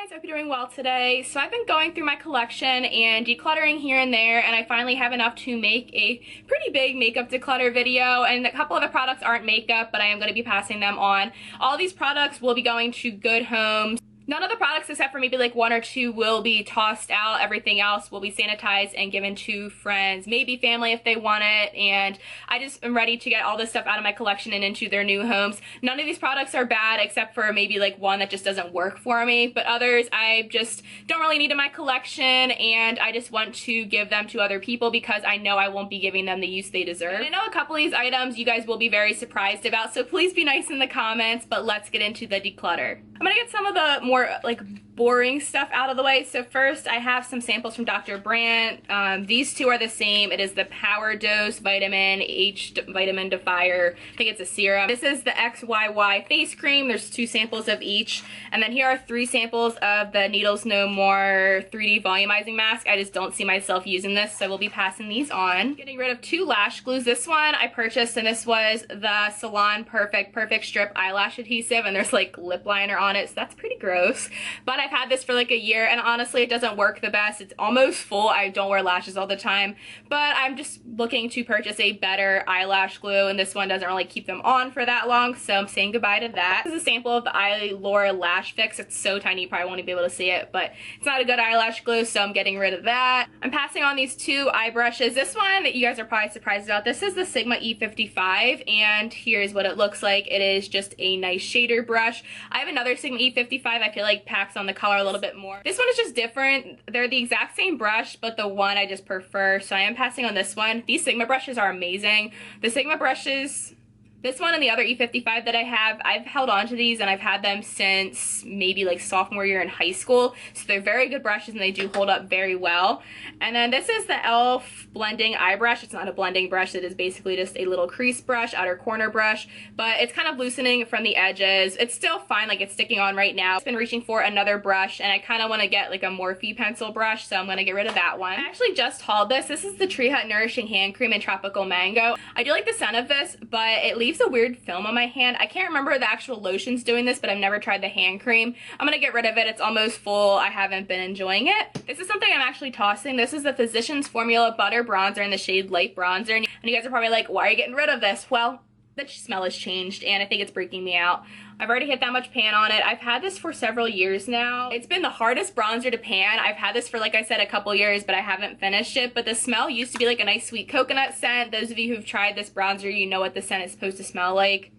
Guys, I hope you're doing well today. So I've been going through my collection and decluttering here and there, and I finally have enough to make a pretty big makeup declutter video. And a couple of the products aren't makeup, but I am going to be passing them on. All these products will be going to good homes. None of the products, except for maybe like one or two, will be tossed out. Everything else will be sanitized and given to friends, maybe family if they want it. And I just am ready to get all this stuff out of my collection and into their new homes. None of these products are bad, except for maybe like one that just doesn't work for me. But others I just don't really need in my collection, and I just want to give them to other people because I know I won't be giving them the use they deserve. And I know a couple of these items you guys will be very surprised about, so please be nice in the comments. But let's get into the declutter. I'm gonna get some of the more like boring stuff out of the way. So first I have some samples from Dr. Brandt. These two are the same. It is the Power Dose Vitamin H Vitamin Defier. I think it's a serum. This is the XYY face cream. There's 2 samples of each. And then here are 3 samples of the Needles No More 3D Volumizing Mask. I just don't see myself using this, so we'll be passing these on. Getting rid of 2 lash glues. This one I purchased, and this was the Salon Perfect Strip Eyelash Adhesive, and there's like lip liner on it, so that's pretty gross. But I've had this for like a year, and honestly it doesn't work the best. It's almost full. I don't wear lashes all the time, but I'm just looking to purchase a better eyelash glue, and this one doesn't really keep them on for that long, so I'm saying goodbye to that. This is a sample of the Eyelure Lash Fix. It's so tiny you probably won't be able to see it, but it's not a good eyelash glue, so I'm getting rid of that. I'm passing on these 2 eye brushes. This one you guys are probably surprised about. This is the Sigma E55, and here's what it looks like. It is just a nice shader brush. I have another Sigma E55 I feel like packs on the color a little bit more. This one is just different. They're the exact same brush, but the one I just prefer, so I am passing on this one. These Sigma brushes are amazing. The Sigma brushes, this one and the other E55 that I have, I've held on to these and I've had them since maybe like sophomore year in high school. So they're very good brushes and they do hold up very well. And then this is the e.l.f. blending eye brush. It's not a blending brush. It is basically just a little crease brush, outer corner brush, but it's kind of loosening from the edges. It's still fine, like it's sticking on right now. I've been reaching for another brush and I kind of want to get like a Morphe pencil brush, so I'm going to get rid of that one. I actually just hauled this. This is the Tree Hut Nourishing Hand Cream in Tropical Mango. I do like the scent of this, but it leaves a weird film on my hand. I can't remember the actual lotions doing this, but I've never tried the hand cream. I'm gonna get rid of it. It's almost full. I haven't been enjoying it. This is something I'm actually tossing. This is the Physicians Formula Butter Bronzer in the shade Light Bronzer. And you guys are probably like, why are you getting rid of this? Well, the smell has changed and I think it's breaking me out. I've already hit that much pan on it. I've had this for several years now. It's been the hardest bronzer to pan. I've had this for, like I said, a couple years, but I haven't finished it. But the smell used to be like a nice sweet coconut scent. Those of you who've tried this bronzer, you know what the scent is supposed to smell like.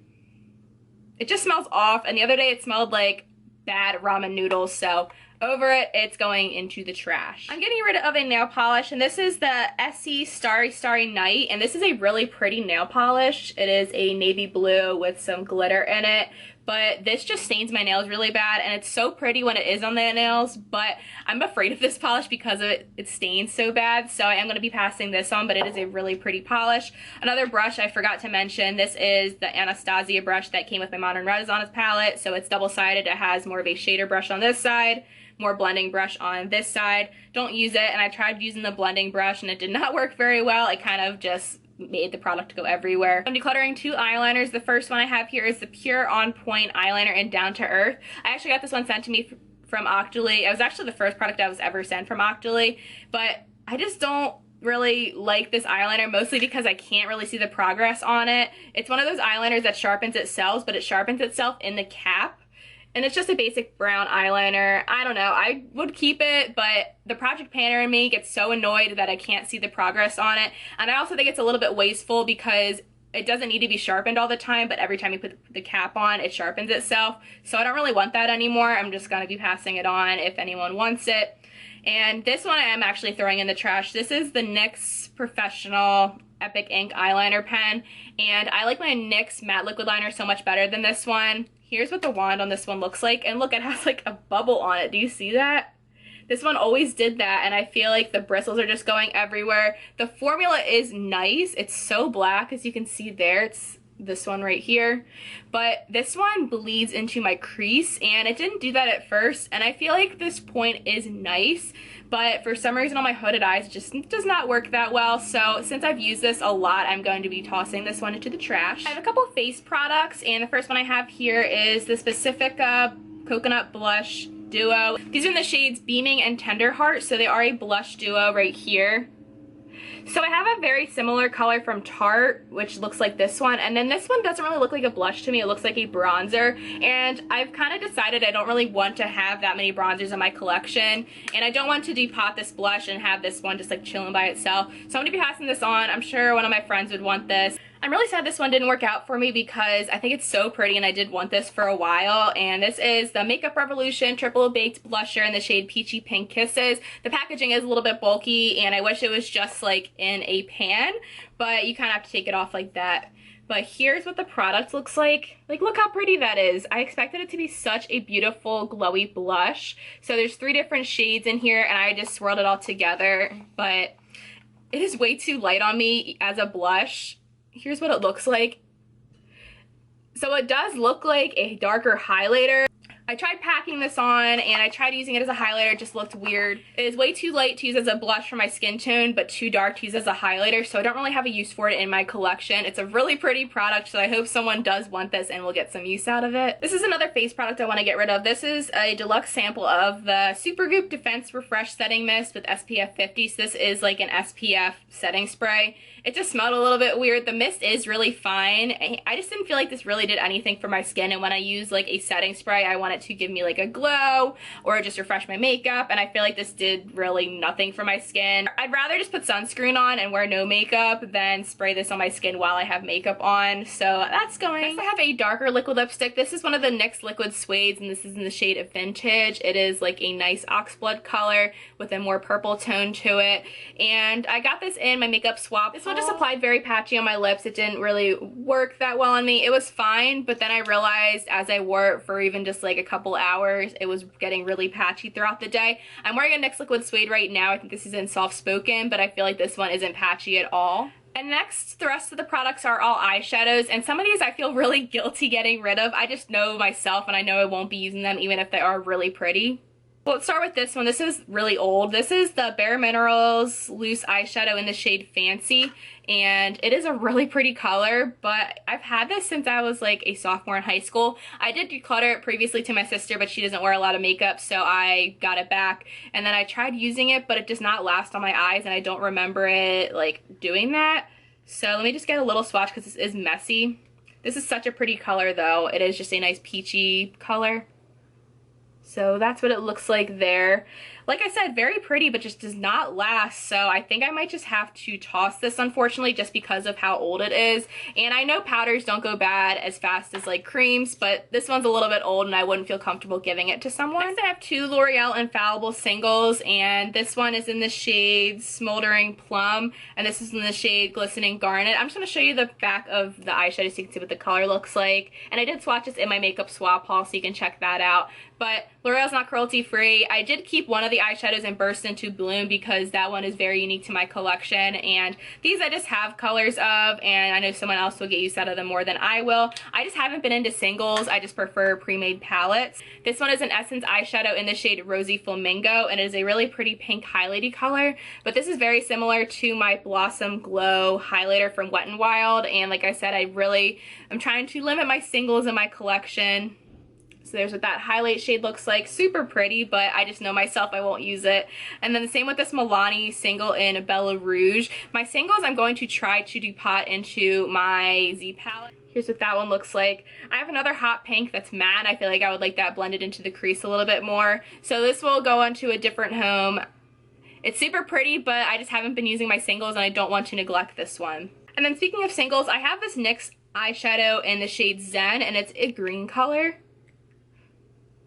It just smells off, and the other day it smelled like bad ramen noodles, so over it, it's going into the trash. I'm getting rid of a nail polish, and this is the Essie Starry Night, and this is a really pretty nail polish. It is a navy blue with some glitter in it, but this just stains my nails really bad, and it's so pretty when it is on the nails, but I'm afraid of this polish because of it stains so bad, so I am going to be passing this on, but it is a really pretty polish. Another brush I forgot to mention, this is the Anastasia brush that came with my Modern Renaissance palette, so it's double-sided. It has more of a shader brush on this side, more blending brush on this side. Don't use it, and I tried using the blending brush and it did not work very well. It kind of just made the product go everywhere. I'm decluttering 2 eyeliners. The first one I have here is the Pur On Point eyeliner in Down to Earth. I actually got this one sent to me from Octoly. It was actually the first product I was ever sent from Octoly, but I just don't really like this eyeliner, mostly because I can't really see the progress on it. It's one of those eyeliners that sharpens itself, but it sharpens itself in the cap. And it's just a basic brown eyeliner. I don't know, I would keep it, but the project planner in me gets so annoyed that I can't see the progress on it. And I also think it's a little bit wasteful because it doesn't need to be sharpened all the time, but every time you put the cap on, it sharpens itself. So I don't really want that anymore. I'm just gonna be passing it on if anyone wants it. And this one I am actually throwing in the trash. This is the NYX Professional Epic Ink Eyeliner Pen, and I like my NYX Matte Liquid Liner so much better than this one. Here's what the wand on this one looks like, and look, it has like a bubble on it. Do you see that? This one always did that, and I feel like the bristles are just going everywhere. The formula is nice. It's so black, as you can see there. It's this one right here, but this one bleeds into my crease, and it didn't do that at first, and I feel like this point is nice, but for some reason on my hooded eyes it just does not work that well. So since I've used this a lot, I'm going to be tossing this one into the trash. I have a couple of face products, and the first one I have here is the Pacifica Coconut Blush duo. These are in the shades Beaming and Tender Heart, so they are a blush duo right here. So I have a very similar color from Tarte, which looks like this one, and then this one doesn't really look like a blush to me. It looks like a bronzer, and I've kind of decided I don't really want to have that many bronzers in my collection, and I don't want to depot this blush and have this one just like chilling by itself. So I'm going to be passing this on. I'm sure one of my friends would want this. I'm really sad this one didn't work out for me because I think it's so pretty and I did want this for a while. And this is the Makeup Revolution Triple Baked Blusher in the shade Peachy Pink Kisses. The packaging is a little bit bulky and I wish it was just like in a pan, but you kind of have to take it off like that. But here's what the product looks like. Like, look how pretty that is. I expected it to be such a beautiful glowy blush. So there's 3 different shades in here and I just swirled it all together, but it is way too light on me as a blush. Here's what it looks like. So it does look like a darker highlighter. I tried packing this on and I tried using it as a highlighter. It just looked weird. It is way too light to use as a blush for my skin tone, but too dark to use as a highlighter, so I don't really have a use for it in my collection. It's a really pretty product, so I hope someone does want this and will get some use out of it. This is another face product I want to get rid of. This is a deluxe sample of the Supergoop Defense Refresh Setting Mist with SPF 50. So this is like an SPF setting spray. It just smelled a little bit weird. The mist is really fine. I just didn't feel like this really did anything for my skin, and when I use like a setting spray, I want it to give me like a glow or just refresh my makeup, and I feel like this did really nothing for my skin. I'd rather just put sunscreen on and wear no makeup than spray this on my skin while I have makeup on, so that's going. Next I have a darker liquid lipstick. This is one of the NYX Liquid Suedes, and this is in the shade of Vintage. It is like a nice oxblood color with a more purple tone to it, and I got this in my makeup swap. This one just applied very patchy on my lips. It didn't really work that well on me. It was fine, but then I realized as I wore it for even just like a couple hours, it was getting really patchy throughout the day. I'm wearing a NYX Liquid Suede right now. I think this is in Soft Spoken, but I feel like this one isn't patchy at all. And next, the rest of the products are all eyeshadows, and some of these I feel really guilty getting rid of. I just know myself, and I know I won't be using them even if they are really pretty. Well, let's start with this one. This is really old. This is the Bare Minerals Loose Eyeshadow in the shade Fancy, and it is a really pretty color, but I've had this since I was like a sophomore in high school. I did declutter it previously to my sister, but she doesn't wear a lot of makeup, so I got it back, and then I tried using it, but it does not last on my eyes, and I don't remember it like doing that. So let me just get a little swatch because this is messy. This is such a pretty color though. It is just a nice peachy color. So that's what it looks like there. Like I said, very pretty, but just does not last. So I think I might just have to toss this, unfortunately, just because of how old it is. And I know powders don't go bad as fast as like creams, but this one's a little bit old and I wouldn't feel comfortable giving it to someone. Next I have 2 L'Oreal Infallible singles, and this one is in the shade Smoldering Plum, and this is in the shade Glistening Garnet. I'm just going to show you the back of the eyeshadow so you can see what the color looks like. And I did swatch this in my makeup swap haul, so you can check that out. But L'Oreal's not cruelty free. I did keep one of the eyeshadows in Burst Into Bloom because that one is very unique to my collection, and these I just have colors of, and I know someone else will get use out of them more than I will. I just haven't been into singles. I just prefer pre-made palettes. This one is an Essence eyeshadow in the shade Rosy Flamingo, and it is a really pretty pink highlighty color, but this is very similar to my Blossom Glow highlighter from Wet n Wild, and like I said, I'm trying to limit my singles in my collection. So there's what that highlight shade looks like. Super pretty, but I just know myself, I won't use it. And then the same with this Milani single in Bella Rouge. My singles I'm going to try to depot into my Z palette. Here's what that one looks like. I have another hot pink that's matte. I feel like I would like that blended into the crease a little bit more. So this will go onto a different home. It's super pretty, but I just haven't been using my singles and I don't want to neglect this one. And then speaking of singles, I have this NYX eyeshadow in the shade Zen, and it's a green color.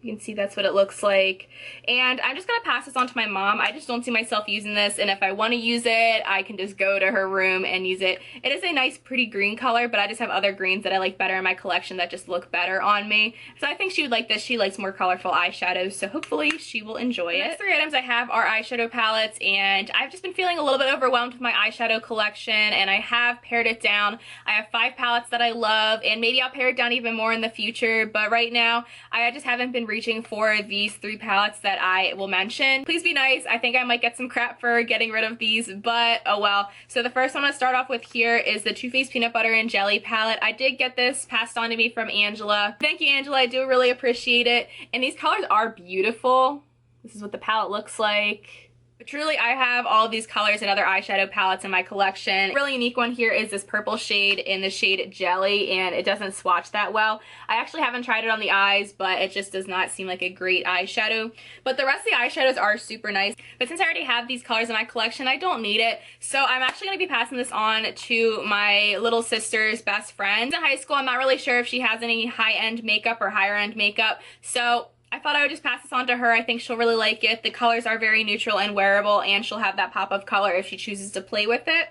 You can see that's what it looks like. And I'm just going to pass this on to my mom. I just don't see myself using this, and if I want to use it, I can just go to her room and use it. It is a nice pretty green color, but I just have other greens that I like better in my collection that just look better on me. So I think she would like this. She likes more colorful eyeshadows, so hopefully she will enjoy it. The next 3 items I have are eyeshadow palettes, and I've just been feeling a little bit overwhelmed with my eyeshadow collection, and I have pared it down. I have 5 palettes that I love, and maybe I'll pare it down even more in the future, but right now I just haven't been reaching for these 3 palettes that I will mention. Please be nice. I think I might get some crap for getting rid of these, but oh well. So the first one I'm gonna start off with here is the Too Faced Peanut Butter and Jelly palette. I did get this passed on to me from Angela. Thank you, Angela. I do really appreciate it. And these colors are beautiful. This is what the palette looks like. But truly, I have all of these colors and other eyeshadow palettes in my collection. A really unique one here is this purple shade in the shade Jelly, and it doesn't swatch that well. I actually haven't tried it on the eyes, but it just does not seem like a great eyeshadow. But the rest of the eyeshadows are super nice. But since I already have these colors in my collection, I don't need it. So I'm actually going to be passing this on to my little sister's best friend. In high school, I'm not really sure if she has any high-end makeup or higher-end makeup. So I thought I would just pass this on to her. I think she'll really like it. The colors are very neutral and wearable, and she'll have that pop of color if she chooses to play with it.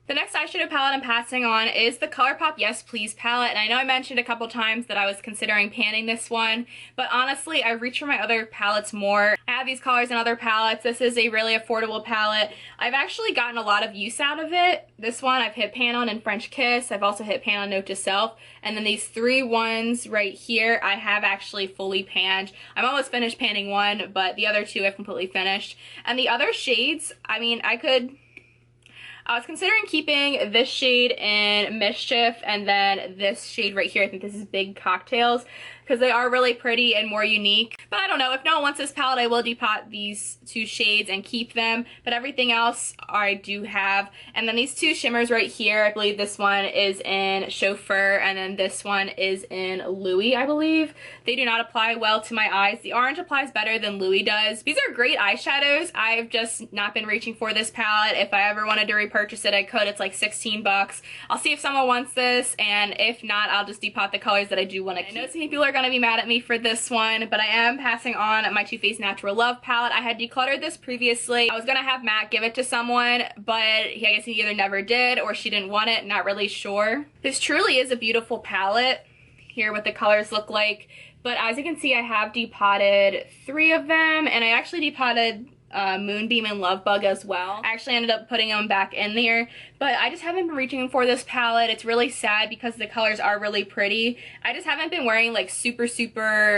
The next eyeshadow palette I'm passing on is the ColourPop Yes Please palette, and I know I mentioned a couple times that I was considering panning this one, but honestly, I reach for my other palettes more. I have these colors in other palettes. This is a really affordable palette. I've actually gotten a lot of use out of it. This one I've hit pan on in French Kiss. I've also hit pan on Note to Self, and then these 3 ones right here I have actually fully panned. I'm almost finished panning one, but the other 2 I've completely finished. And the other shades, I mean, I was considering keeping this shade in Mischief and then this shade right here. I think this is Big Cocktails, because they are really pretty and more unique. But I don't know, if no one wants this palette, I will depot these 2 shades and keep them. But everything else I do have. And then these 2 shimmers right here, I believe this one is in Chauffeur and then this one is in Louis, I believe. They do not apply well to my eyes. The orange applies better than Louis does. These are great eyeshadows. I've just not been reaching for this palette. If I ever wanted to repurchase it, I could. It's like 16 bucks. I'll see if someone wants this, and if not, I'll just depot the colors that I do want to keep. I know some people are going to be mad at me for this one, but I am passing on my Too Faced Natural Love palette. I had decluttered this previously. I was gonna have Matt give it to someone, but I guess he either never did or she didn't want it, not really sure. This truly is a beautiful palette. Here what the colors look like, but as you can see, I have depotted 3 of them, and I actually depotted Moonbeam and Lovebug as well. I actually ended up putting them back in there, but I just haven't been reaching for this palette. It's really sad because the colors are really pretty. I just haven't been wearing like super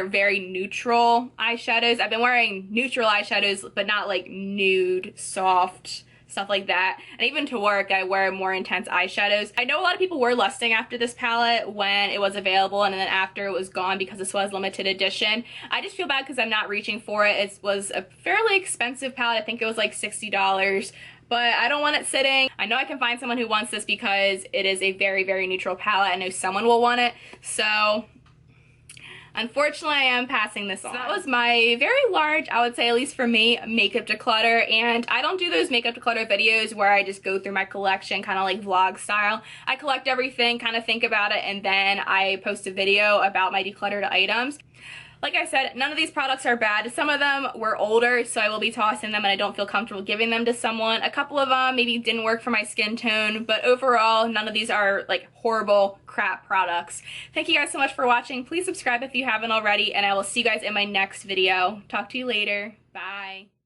very neutral eyeshadows. I've been wearing neutral eyeshadows, but not like nude, soft, stuff like that. And even to work, I wear more intense eyeshadows. I know a lot of people were lusting after this palette when it was available, and then after it was gone because this was limited edition. I just feel bad because I'm not reaching for it. It was a fairly expensive palette. I think it was like $60. But I don't want it sitting. I know I can find someone who wants this because it is a very neutral palette. I know someone will want it. So unfortunately, I am passing this on. So that was my very large, I would say at least for me, makeup declutter. And I don't do those makeup declutter videos where I just go through my collection kind of like vlog style. I collect everything, kind of think about it, and then I post a video about my decluttered items. Like I said, none of these products are bad. Some of them were older, so I will be tossing them and I don't feel comfortable giving them to someone. A couple of them maybe didn't work for my skin tone, but overall, none of these are like horrible crap products. Thank you guys so much for watching. Please subscribe if you haven't already, and I will see you guys in my next video. Talk to you later. Bye.